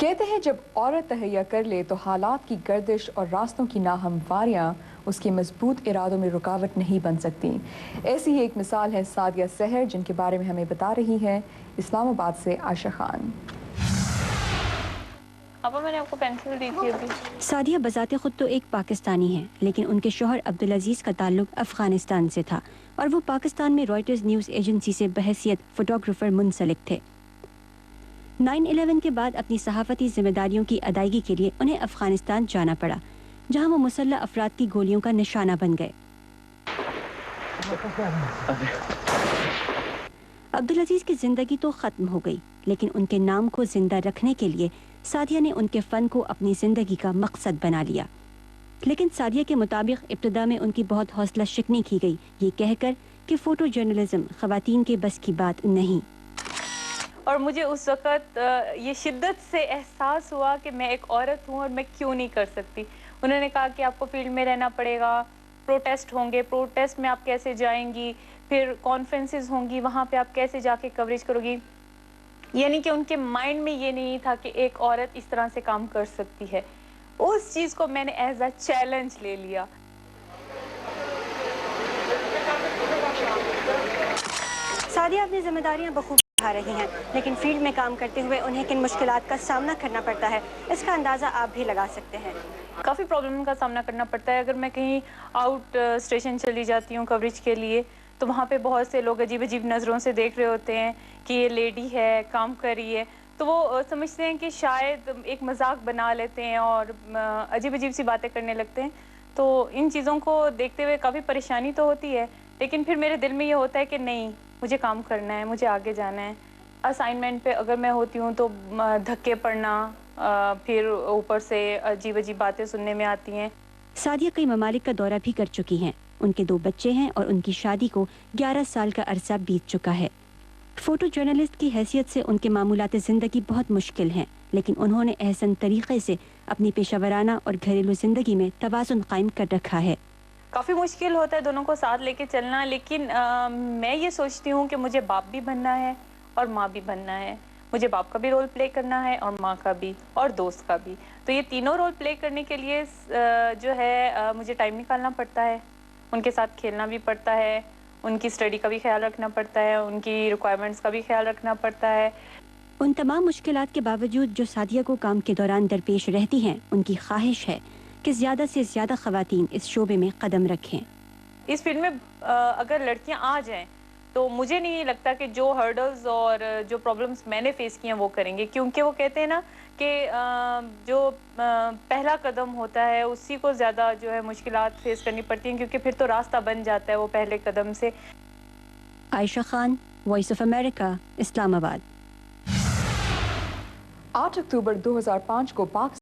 कहते हैं जब औरत तहैया कर ले तो हालात की गर्दिश और रास्तों की नाहमवारियां उसके मजबूत इरादों में रुकावट नहीं बन सकती। ऐसी ही एक मिसाल है सादिया सहर, जिनके बारे में हमें बता रही है इस्लामाबाद से आयशा खान। पापा मैंने आपको पेंसिल दी थी अभी। सादिया बजाते खुद तो एक पाकिस्तानी है, लेकिन उनके शोहर अब्दुल अजीज का ताल्लुक अफगानिस्तान से था और वो पाकिस्तान में रॉयटर्स न्यूज एजेंसी से बहैसियत फोटोग्राफर मुंसलिक थे। 9/11 के बाद अपनी सहाफती जिम्मेदारियों की अदायगी के लिए उन्हें अफगानिस्तान जाना पड़ा, जहां वो मुसल्लह अफराद की गोलियों का निशाना बन गए। अब्दुल अजीज की जिंदगी तो खत्म हो गई, लेकिन उनके नाम को जिंदा रखने के लिए सादिया ने उनके फन को अपनी जिंदगी का मकसद बना लिया। लेकिन सादिया के मुताबिक इब्तिदा में उनकी बहुत हौसला शिकनी की गई, ये कहकर कि फोटो जर्नलिज्म खवातीन के बस की बात नहीं। और मुझे उस वक़्त ये शिद्दत से एहसास हुआ कि मैं एक औरत हूँ और मैं क्यों नहीं कर सकती। उन्होंने कहा कि आपको फील्ड में रहना पड़ेगा, प्रोटेस्ट होंगे, प्रोटेस्ट में आप कैसे जाएंगी, फिर कॉन्फ्रेंसेस होंगी, वहाँ पे आप कैसे जाके कवरेज करोगी। यानी कि उनके माइंड में ये नहीं था कि एक औरत इस तरह से काम कर सकती है। उस चीज़ को मैंने एज अ चैलेंज ले लिया। सादिया अपनी जिम्मेदारियां बखूबी निभा रही हैं, लेकिन फील्ड में काम करते हुए उन्हें किन मुश्किलात का सामना करना पड़ता है, इसका अंदाज़ा आप भी लगा सकते हैं। काफ़ी प्रॉब्लम का सामना करना पड़ता है। अगर मैं कहीं आउट स्टेशन चली जाती हूँ कवरेज के लिए, तो वहाँ पे बहुत से लोग अजीब अजीब नज़रों से देख रहे होते हैं कि ये लेडी है, काम कर रही है, तो वो समझते हैं कि शायद एक मजाक बना लेते हैं और अजीब अजीब सी बातें करने लगते हैं। तो इन चीज़ों को देखते हुए काफ़ी परेशानी तो होती है, लेकिन फिर मेरे दिल में ये होता है कि नहीं, मुझे काम करना है, मुझे आगे जाना है। असाइनमेंट पे अगर मैं होती हूँ तो धक्के पड़ना, फिर ऊपर से अजीब अजीब बातें सुनने में आती हैं। सादिया कई ममालिक का दौरा भी कर चुकी हैं। उनके 2 बच्चे हैं और उनकी शादी को 11 साल का अरसा बीत चुका है। फोटो जर्नलिस्ट की हैसियत से उनके मामूलात ज़िंदगी बहुत मुश्किल हैं, लेकिन उन्होंने एहसन तरीके से अपनी पेशावराना और घरेलू ज़िंदगी में तवाज़ुन कायम कर रखा है। काफ़ी मुश्किल होता है दोनों को साथ लेके चलना, लेकिन मैं ये सोचती हूँ कि मुझे बाप भी बनना है और माँ भी बनना है। मुझे बाप का भी रोल प्ले करना है और माँ का भी और दोस्त का भी। तो ये तीनों रोल प्ले करने के लिए जो है मुझे टाइम निकालना पड़ता है, उनके साथ खेलना भी पड़ता है, उनकी स्टडी का भी ख्याल रखना पड़ता है, उनकी रिक्वायरमेंट्स का भी ख्याल रखना पड़ता है। उन तमाम मुश्किलात के बावजूद जो सादिया को काम के दौरान दरपेश रहती हैं, उनकी ख्वाहिश है कि ज़्यादा से ज़्यादा ख़वातीन इस शोबे में कदम रखें। इस फील्ड में अगर लड़कियां आ जाएं तो मुझे नहीं लगता कि जो हर्डल्स और जो प्रॉब्लम्स मैंने फेस किए हैं वो करेंगे, क्योंकि वो कहते हैं ना कि जो पहला कदम होता है उसी को ज़्यादा जो है मुश्किलात फेस करनी पड़ती हैं, क्योंकि फिर तो रास्ता बन जाता है वो पहले कदम से। Ayesha Khan, voice of America, Islamabad. 8 अक्टूबर 2005 को पाकिस्तान